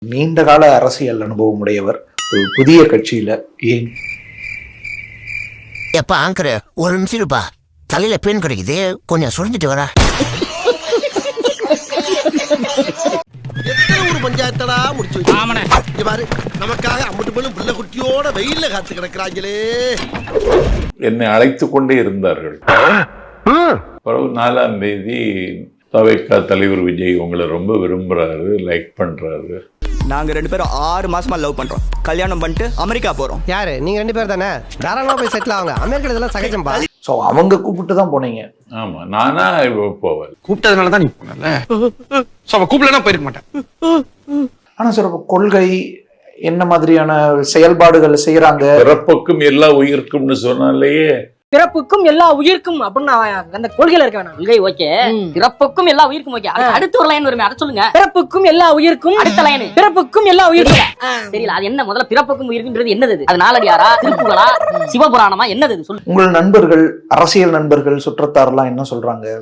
நீண்ட கால அரசியல் அனுபவம் உடையவர் ஒரு புதிய கட்சியில ஏன்? எப்ப ஆங்கர் ஒரு நிமிஷம் இருப்பா, தலையில பெண் கிடைக்குது, கொஞ்சம் சுரஞ்சிட்டு வரா. ஒரு பஞ்சாயத்தடா முடிச்சு வச்சு பாரு, நமக்காக அம்பட்டு பெண்ணும் பிள்ளை குட்டியோட வெயில்ல காத்து கிடக்குறாங்களே. என்னை அழைத்து கொண்டே இருந்தார்கள். பிறகு 4ஆம் தேதி தவைக்கா தலைவர் விஜய் உங்களை ரொம்ப விரும்புறாரு, லைக் பண்றாரு. நாங்க 2 பேரும் 6 மாசமா லவ் பண்றோம், கல்யாணம் பண்ணிட்டு அமெரிக்கா போறோம். யாரு நீங்க 2 பேர் தானே? தாராளமா போய் செட்டில் ஆகுங்க, அமெரிக்கா இதெல்லாம் சகஜம்பா. சோ அவங்க கூப்பிட்டு தான் போனீங்க? ஆமா, நானா போவேன். கூப்பிட்டதுனால தான் நீ போனல. சோ அவ கூப்பிடலனா போயிருக்க மாட்டேன். ஆனா சார், கொள்கை என்ன மாதிரியான செயல்பாடுகள் செய்யறாங்க? பிறப்புக்கும் எல்லா உயிருக்கும்னு சொன்னாலேயே பிறப்புக்கும் எல்லா உயிர்க்கும் அப்படின்னு அந்த கொள்கையில இருக்க வேணாம். கொள்கை ஓகே, பிறப்புக்கும் எல்லா உயிர்க்கும் ஓகே. அடுத்த ஒரு லைன் வருமே, அதை சொல்லுங்க. பிறப்புக்கும் எல்லா உயிர்க்கும், அடுத்த லைன் பிறப்புக்கும் எல்லா உயிர்க்கும். தெரியல அது என்ன? முதல்ல பிறப்புக்கும் உயிர்க்கும்ன்றது என்னது? அது நாலடியாரா, திருப்புகளா, சிவபுராணமா, என்னது சொல்லு. உங்கள் நண்பர்கள், அரசியல் நண்பர்கள், சுற்றத்தார் எல்லாம் என்ன சொல்றாங்க?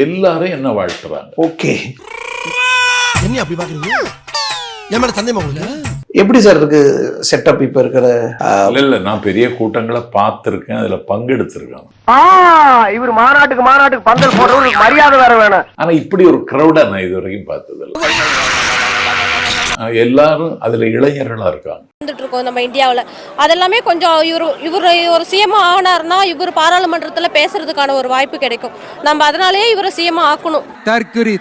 எல்லாரும் என்ன வாழ்த்துறாங்க. ஓகே, என்ன அப்படி பாக்குறீங்க? என் மேல சந்தேகமா உங்களுக்கு? எப்படி சார் இருக்கு செட்டப் இப்ப இருக்கிற? இல்ல, நான் பெரிய கூட்டங்களை பார்த்திருக்கேன், அதுல பங்கெடுத்திருக்கேன். இவர் மாநாட்டுக்கு பந்தல் போடுறவங்களுக்கு மரியாதை வேற வேணும். ஆனா இப்படி ஒரு கிரௌடா நான் இது வரைக்கும் பார்த்ததில்லை. எல்லாரும் அதுல இளைஞர்களா இருக்காங்க. இருக்கோம் நம்ம இந்தியாவில். அதெல்லாமே கொஞ்சம் இவர் ஒரு சிஎம் ஆனார்னா இவர் பாராளுமன்றத்துல பேசுறதுக்கான ஒரு வாய்ப்பு கிடைக்கும். நம்ம அதனாலேயே இவரை சிஎம் ஆக்கணும். தற்குறி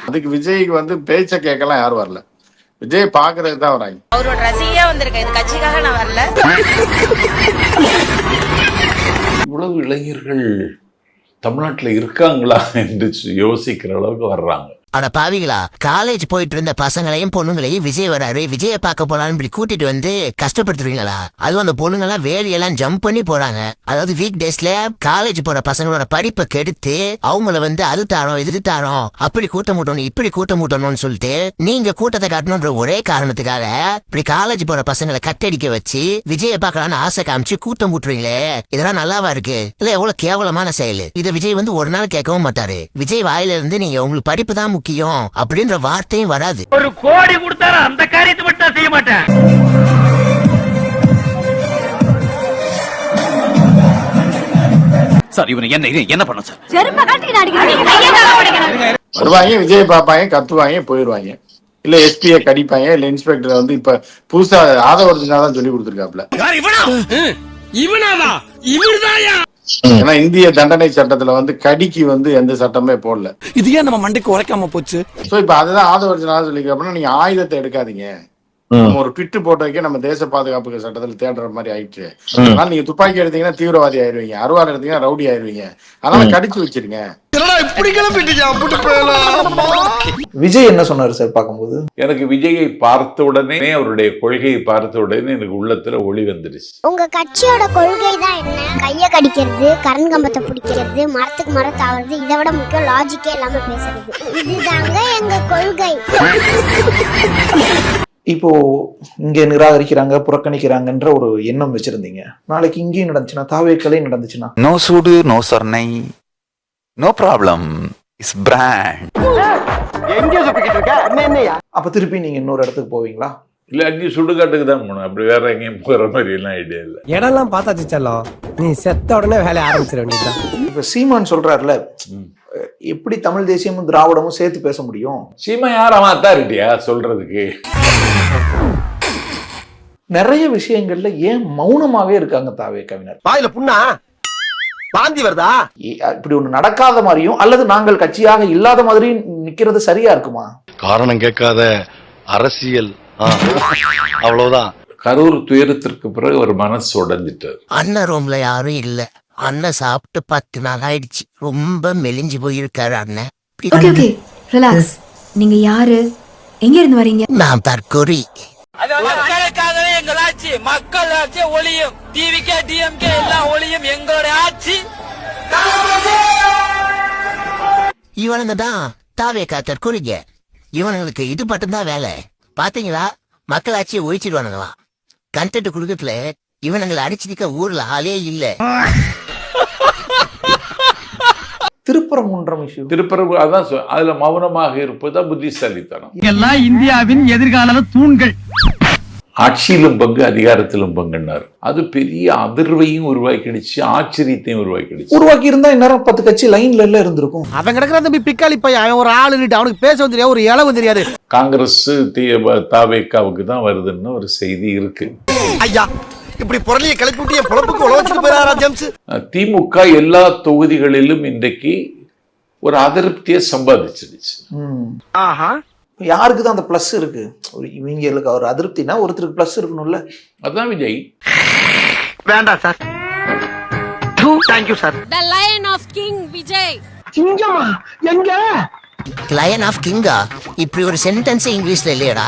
அதுக்கு விஜய்க்கு வந்து பேச்ச கேட்கலாம் யாரும் வரல, விஜய் பாக்குறதுக்கு தான் வராங்க. அவரோட ரசிகையா வந்திருக்கேன், இது கட்சிக்காக நான் வரல. இவ்வளவு இளைஞர்கள் தமிழ்நாட்டுல இருக்காங்களா என்று யோசிக்கிற அளவுக்கு வர்றாங்க. ஆனா பாவிகளா, காலேஜ் போயிட்டு இருந்த பசங்களையும் பொண்ணுங்களையும் விஜய் வராரு, விஜய பார்க்க போலான்னு இப்படி கூட்டிட்டு வந்து கஷ்டப்படுத்துறீங்களா? அதுவும் அந்த பொண்ணுங்கெல்லாம் வேலையெல்லாம் ஜம்ப் பண்ணி போறாங்க. அதாவது வீக் டேஸ்ல காலேஜ் போற பசங்களோட படிப்பை கெடுத்து அவங்கள வந்து அது தாரோம் இது தாரோம், அப்படி கூட்டம் மூட்டணும் இப்படி கூட்டம் மூட்டணும்னு சொல்லிட்டு நீங்க கூட்டத்தை காட்டணும்ன்ற ஒரே காரணத்துக்காக இப்படி காலேஜ் போற பசங்களை கட்டடிக்க வச்சு விஜய பார்க்கலான்னு ஆசை காமிச்சு கூட்டம் மூட்டுறீங்களே, இதெல்லாம் நல்லாவா இருக்கு? இல்ல எவ்வளவு கேவலமான செயல். இதை விஜய் வந்து ஒரு நாள் கேட்கவும் மாட்டாரு. விஜய் வாயில இருந்து நீங்க உங்களுக்கு படிப்பு தான் முக்கியம் அப்படின்ற வார்த்தையும் வராது. ஒரு கோடி கொடுத்தாரு, அந்த காரியத்தை மட்டும் செய்ய மாட்டேன். சார் இவனை என்ன பண்ண சார்? செருப்ப காட்டி அடிக்கிறீங்க. வருவாங்க, விஜய் பார்ப்பாங்க, கத்துவாங்க, போயிடுவாங்க. இல்ல எஸ்பியை கடிப்பாங்க, இல்ல இன்ஸ்பெக்டர் வந்து இப்ப புதுசா ஆதவர்ஜினா தான் சொல்லி கொடுத்துருக்காப்ல. ஏன்னா இந்திய தண்டனை சட்டத்துல வந்து கடிக்கு வந்து எந்த சட்டமே போடல. இது ஏன் நம்ம மண்டைக்கு உரைக்காம போச்சு? சோ இப்ப அதுதான் ஆதவர்ஜினா சொல்லிக்கிறப்ப நீங்க ஆயுதத்தை எடுக்காதீங்க, நம்ம ஒரு ட்விட்டு போட்டோக்கே நம்ம தேச பாதுகாப்பு சட்டத்துல தேடுற மாதிரி ஆயிடுச்சு. அதனால நீங்க துப்பாக்கி எடுத்தீங்கன்னா தீவிரவாதி ஆயிருவீங்க, அருவாள் எடுத்தீங்கன்னா ரவுடி ஆயிருவீங்க, அதனால கடிச்சு வச்சிருங்க. விஜய் என்ன சொன்னாரு சார் பார்க்கும்போது? எனக்கு விஜயை பார்த்த உடனே, அவருடைய கொள்கையை பார்த்த உடனே எனக்கு உள்ளத்துல ஒளி வந்துடுச்சு. உங்க கட்சியோட கொள்கை தான் என்ன? கைய கடிக்கிறது, கரண்ட் கம்பத்தை பிடிக்கிறது, மரத்துக்கு மரம் தாவறது, இதை விட முக்கியம் லாஜிக்கே இல்லாம பேசுறது. இதுதாங்க எங்க கொள்கை. இப்போ இங்க நிராகரிக்கிறாங்க, புறக்கணிக்கிறாங்கன்ற ஒரு எண்ணம் வச்சிருந்தீங்க. நாளைக்கு இங்கேயும் நடந்துச்சுன்னா, தாவேக்கலே நடந்துச்சுன்னா? நோ சூடு நோ சர்ணை, நோ ப்ராப்ளம், இஸ் பிராண்ட். எங்க சுத்திக்கிட்டு இருக்க? என்னையா? அப்ப திருப்பி நீங்க இன்னொரு இடத்துக்கு போவீங்களா? இல்ல, அங்கே சுடுகாட்டுக்கு தான் போகணும், அப்படி வேற எங்கேயும் போற மாதிரி எல்லாம் ஐடியா இல்ல. இடம்லாம் பார்த்தாச்சு செல்லம், நீ செத்த உடனே வேலையை ஆரம்பிச்சிட வேண்டியதுதான். இப்ப சீமான் சொல்றாருல, எப்படி தமிழ் தேசியமும் திராவிடமும் சேர்த்து பேச முடியும்? சீமா யார்? அவன் அத்தாரிட்டியா சொல்றதுக்கு? நிறைய விஷயங்கள்ல ஏன் மௌனமாவே இருக்காங்க தாவே கவிஞர்? வாயில புண்ணா பாந்தி வருதா? இப்படி ஒண்ணு நடக்காத மாதிரியும் அல்லது நாங்கள் கட்சியாக இல்லாத மாதிரி நிக்கிறது சரியா இருக்குமா? காரணம் கேட்காத அரசியல், அவ்வளவுதான். கரூர் துயரத்திற்கு பிறகு ஒரு மனசு உடைஞ்சிட்டார். அண்ணன் ரூம்ல யாரும் இல்ல. அண்ணன் சாப்பிட்டு 10 நாள் ஆயிடுச்சு, ரொம்ப மெலிஞ்சு போயிருக்காரு அண்ணன். ரிலாக்ஸ். நீங்க யாரு? எங்க இருந்து வரீங்க? நான் தற்கொலை. மக்களுக்காகவே எங்கள் ஆட்சி, மக்கள் ஆட்சி ஒளியும், டிவிகே டிஎம்கே எல்லாம் ஒளியும் எங்களுடைய ஆட்சி. இவனுங்க தான் தாவேக்கா தற்கொலைங்க. இவனுங்களுக்கு இது மட்டும்தான் வேலை. பாத்தீங்களா, மக்களாட்சியை ஒழிச்சிடுவானுங்களா? கண்டென்ட் குடுக்கத்துல இவனுங்களை அடிச்சுக்க ஊர்ல ஆளே இல்ல. திருப்பரங்குன்றம் இஷ்யூ. அதான் அதுல மௌனமாக இருப்பதுதான் புத்திசாலித்தனம். எல்லாம் இந்தியாவின் எதிர்கால தூண்கள். ஆட்சியிலும் பங்கு அதிகாரத்திலும் பங்குன்னாரு. அது பெரிய அதிர்வையும் உருவாக்கிடுச்சு, ஆச்சரியத்தையும் உருவாக்கி இருந்தா இந்நேரம் 10 கட்சி லைன்ல எல்லாம் இருந்திருக்கும். அவன் கிடக்குற தம்பி பிக்காளி பையன், அவன் ஒரு ஆளு, அவனுக்கு பேச தெரியாது, ஒரு இளவு தெரியாது. காங்கிரஸ் தாவேக்காவுக்கு தான் வருதுன்னு ஒரு செய்தி இருக்கு. ஐயா இப்படி பொருளையை கிளப்பி விட்டு என் பொழப்புக்கு உழவச்சுட்டு போயிடாரா ஜேம்ஸ்? திமுக எல்லா தொகுதிகளிலும் இன்றைக்கு ஒரு அதிருப்தியை சம்பாதிச்சிருச்சு. யாருக்கு தான் அந்த பிளஸ் இருக்கு? இவங்களுக்கு ஒரு அதிருப்தினா ஒருத்தருக்கு பிளஸ் இருக்கணும்ல. அதான் விஜய். வேண்டாம் sir. Thank you sir. The Lion of King Vijay. சிங்கமா எங்க? லயன் ஆஃப் கிங்கா? இப்படி ஒரு சென்டென்ஸ் இங்கிலீஷ்ல இல்லையடா.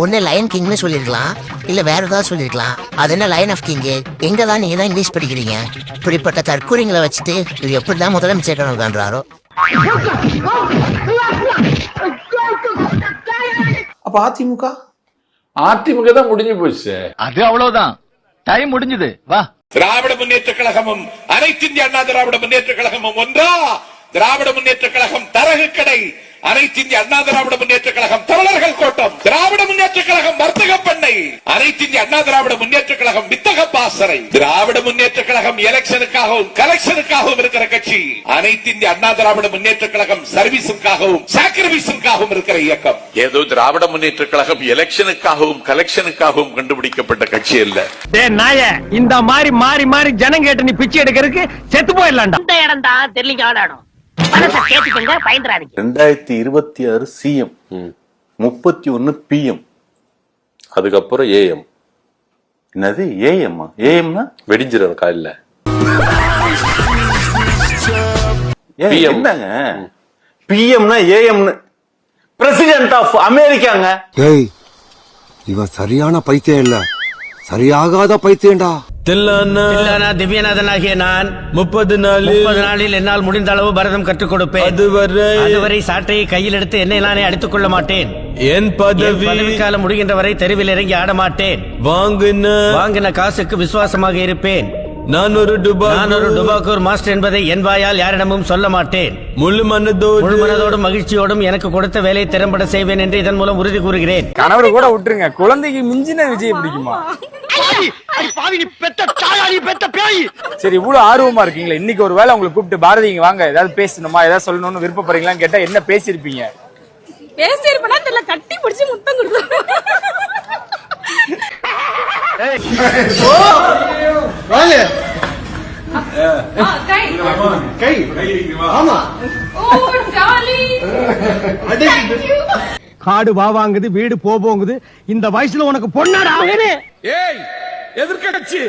ஒன்னு லயன் கிங்னு சொல்லிருக்கலாம், இல்ல வேற ஏதாவது சொல்லிருக்கலாம். அது என்ன லயன் ஆஃப் கிங்? எங்க தான் நீங்க தான் இங்கிலீஷ் படிக்கிறீங்க? இப்படிப்பட்ட தற்கூரிங்களை வச்சுட்டு இது எப்படிதான் முதலமைச்சர் கனவு காண்றாரோ. அப்ப அதிமுக தான் முடிஞ்சு போச்சு. அது அவ்வளவுதான், டைம் முடிஞ்சது. வா. திராவிட முன்னேற்ற கழகமும் அனைத்து இந்திய அண்ணா திராவிட முன்னேற்ற கழகமும் ஒன்றா? திராவிட முன்னேற்ற கழகம் தரகு கடை, அனைத்து இந்திய அண்ணா திராவிட முன்னேற்ற கழகம் தமிழர்கள் கோட்டம். திராவிட முன்னேற்ற கழகம் வர்த்தக பண்ணை, அனைத்து இந்திய அண்ணா திராவிட முன்னேற்ற கழகம் வித்தக பாசறை. திராவிட முன்னேற்ற கழகம் எலெக்ஷனுக்காகவும் கலெக்ஷனுக்காகவும் இருக்கிற கட்சி. அனைத்து இந்திய அண்ணா திராவிட முன்னேற்ற கழகம் சர்வீஸுக்காகவும் சாக்ரிஃபைஸுக்காகவும் இருக்கிற இயக்கம். ஏதோ திராவிட முன்னேற்ற கழகம் எலெக்ஷனுக்காகவும் கலெக்ஷனுக்காகவும் கண்டுபிடிக்கப்பட்ட கட்சி அல்ல. இந்த மாதிரி மாறி மாறி ஜனம் கேட்டு நீ பிச்சை எடுக்கிறதுக்கு செத்து போயிடலாம்டா. இந்த இடம் தான் தெரியலங்க இடம். 2026 சிஎம், 31 பிஎம், அதுக்கப்புறம் ஏஎம். என்னது ஏஎம்? ஏஎம்னா வெடிஞ்சிடும் காலையில. என்னங்க பிஎம்னா ஏஎம்னு? President of அமெரிக்காங்க. ஏய் இவன் சரியான பைத்தியம் இல்ல, சரியாகாத பைத்தியம்டா. திவ்யநாதனாகிய நான் 30 நாளில் என்னால் முடிந்த அளவு பரதம் கற்றுக் கொடுப்பேன். அதுவரை சாட்டையை கையில் எடுத்து என்னை நானே அடித்துக் கொள்ள மாட்டேன். என் பதவி காலம் முடிகின்ற வரை தெருவில் இறங்கி ஆட மாட்டேன். வாங்கின காசுக்கு விசுவாசமாக இருப்பேன். நான் ஒரு டுபாக்கூர் மாஸ்டர் என்பதை என் வாயால் யாரிடமும் சொல்ல மாட்டேன். முழு மனதோடும் மகிழ்ச்சியோடும் எனக்கு கொடுத்த வேலையை திறம்பட செய்வேன் என்று இதன் மூலம் உறுதி கூறுகிறேன். கணவர் கூட விட்டுருங்க, குழந்தைக்கு மிஞ்சின விஜய் பிடிக்குமா? சரி, இவ்வளவு ஆர்வமா இருக்கீங்களா? இன்னைக்கு ஒரு வேளை உங்களுக்கு கூப்பிட்டு பாரதி இங்க வாங்க, ஏதாவது பேசணுமா, ஏதாவது சொல்லணும்னு விருப்பப்படுறீங்களான்னு கேட்டா என்ன பேசிருப்பீங்க? பேசிருப்பனா தெரியல, கட்டி பிடிச்சி முத்தம் கொடுத்து. காடு வாங்குது, வீடு போகுது. இந்த வயசுல உனக்கு பொண்ணாடா? ஏய் எதிர்க்கட்சி,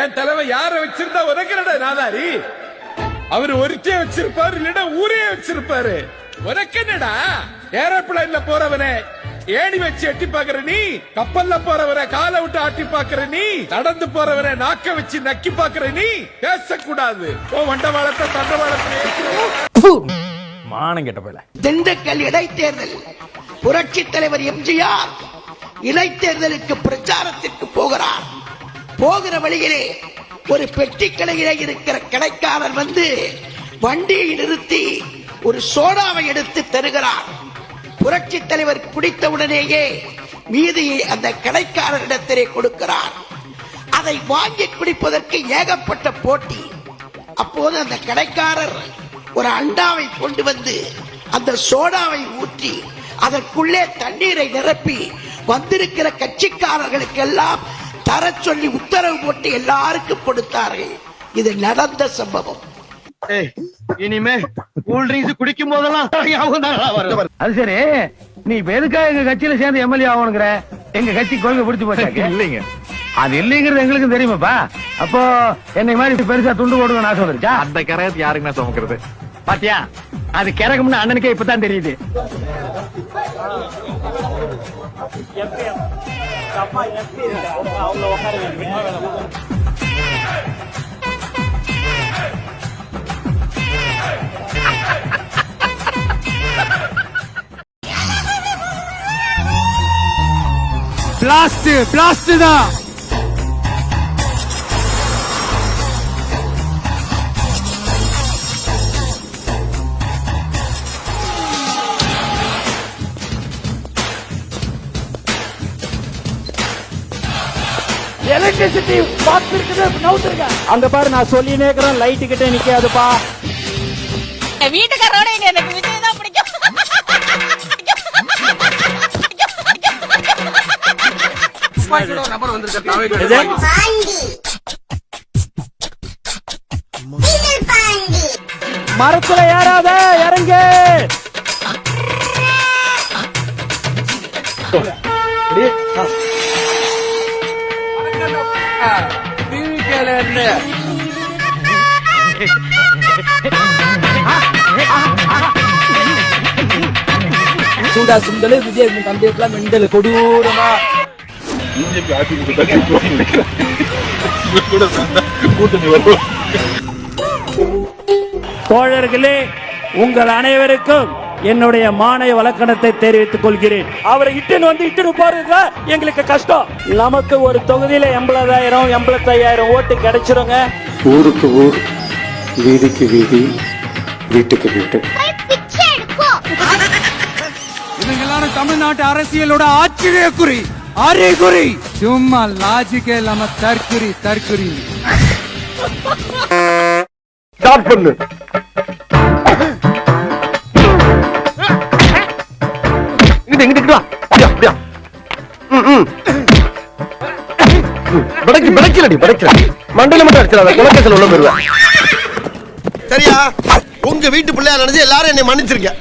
என் தலைவர் யார வச்சிருந்தா உனக்கு நாதாரி? அவர் ஒருத்தே வச்சிருப்பாரு, இல்லடா ஊரே வச்சிருப்பாரு. உனக்கு என்னடா? ஏரோப்ளேன்ல போறவனே ஏணி வச்சு எட்டி பாக்குற நீ, கப்பல்ல போறவரை காலை விட்டு ஆட்டி பாக்குற நீ, நடந்து போறவரை நாக்க வச்சு நக்கி பாக்குற நீ, பேசக்கூடாது. வண்டவாளத்தை தண்டவாளத்தை மானம் கெட்ட போல. திண்டுக்கல் இடைத்தேர்தல் புரட்சி தலைவர் எம்ஜிஆர் இடைத்தேர்தலுக்கு பிரச்சாரத்திற்கு போகிறார். போகிற வழியிலே ஒரு பெட்டி கடையிலே இருக்கிற கடைக்காரர் வந்து வண்டியை நிறுத்தி ஒரு சோடாவை எடுத்து தருகிறார். புரட்சி தலைவர் குடித்தவுடனேயே மீதியை அந்த கடைக்காரரிடத்திலே கொடுக்கிறார். அதை வாங்கி குடிப்பதற்கு ஏகப்பட்ட போட்டி. அப்போது அந்த கடைக்காரர் ஒரு அண்டாவை கொண்டு வந்து அந்த சோடாவை ஊற்றி அதற்குள்ளே தண்ணீரை நிரப்பி வந்திருக்கிற கட்சிக்காரர்களுக்கு எல்லாம் தர சொல்லி உத்தரவு போட்டு எல்லாருக்கும் கொடுத்தார்கள். இது நடந்த சம்பவம். இனிமே கூல் ட்ரிங்க்ஸ் குடிக்கும் போதெல்லாம் அது சரி, நீ எதுக்காக எங்க கட்சியில சேர்ந்து எம்எல்ஏ ஆகணுங்கிற? எங்க கட்சி கொள்கை பிடிச்சு போட்டாங்க. இல்லைங்க, அது இல்லைங்கிறது எங்களுக்கு தெரியுமாப்பா. அப்போ என்னை மாதிரி பெருசா துண்டு போடுங்க நான் சொல்லிருச்சா? அந்த கரகத்துக்கு யாருக்கு நான் சுமக்கிறது? பாத்தியா, அது கிறகும்னு அண்ணனுக்கே இப்பதான் தெரியுது. பிளாஸ்ட் தான். எலக்ட்ரிசிட்டி பாக்ஸ் இருக்குது நவுத்துருங்க. அங்க பாரு நான் சொல்லி நேக்கிறேன் லைட் கிட்ட நிக்காதுப்பா. வீட்டுக்காரோட எனக்கு விஜய் தான் பிடிக்கும். மரத்துல ஏறாத இறங்க. சூடா சுண்டல் விஜய் தம்பியெல்லாம் மெண்டல் கொடூரமா. தோழர்களே, உங்கள் அனைவருக்கும் என்னுடைய மானை வழக்கணத்தை தெரிவித்துக் கொள்கிறேன். அவரை இட்டுன்னு போறதுல எங்களுக்கு கஷ்டம். நமக்கு ஒரு தொகுதியில 80,000 85,000 ஓட்டு கிடைச்சிருங்க. ஊருக்கு ஊர், வீதிக்கு வீதி, வீட்டுக்கு வீட்டு. இவங்களான தமிழ்நாட்டு அரசியலோட ஆச்சரிய குறி, அறிகுறி. சும்மா லாஜிக்கே இல்லாம தற்குறி. ஸ்டார்ட் பண்ணு. இங்கிட்டு வா. அப்படியா படைக்கல மண்டையில மட்டும் அடிச்சிடாத, குலக்கேசல் உள்ள போயிருவேன். சரியா? உங்க வீட்டு பிள்ளையா நினைச்சு எல்லாரும் என்னை மன்னிச்சிருக்க.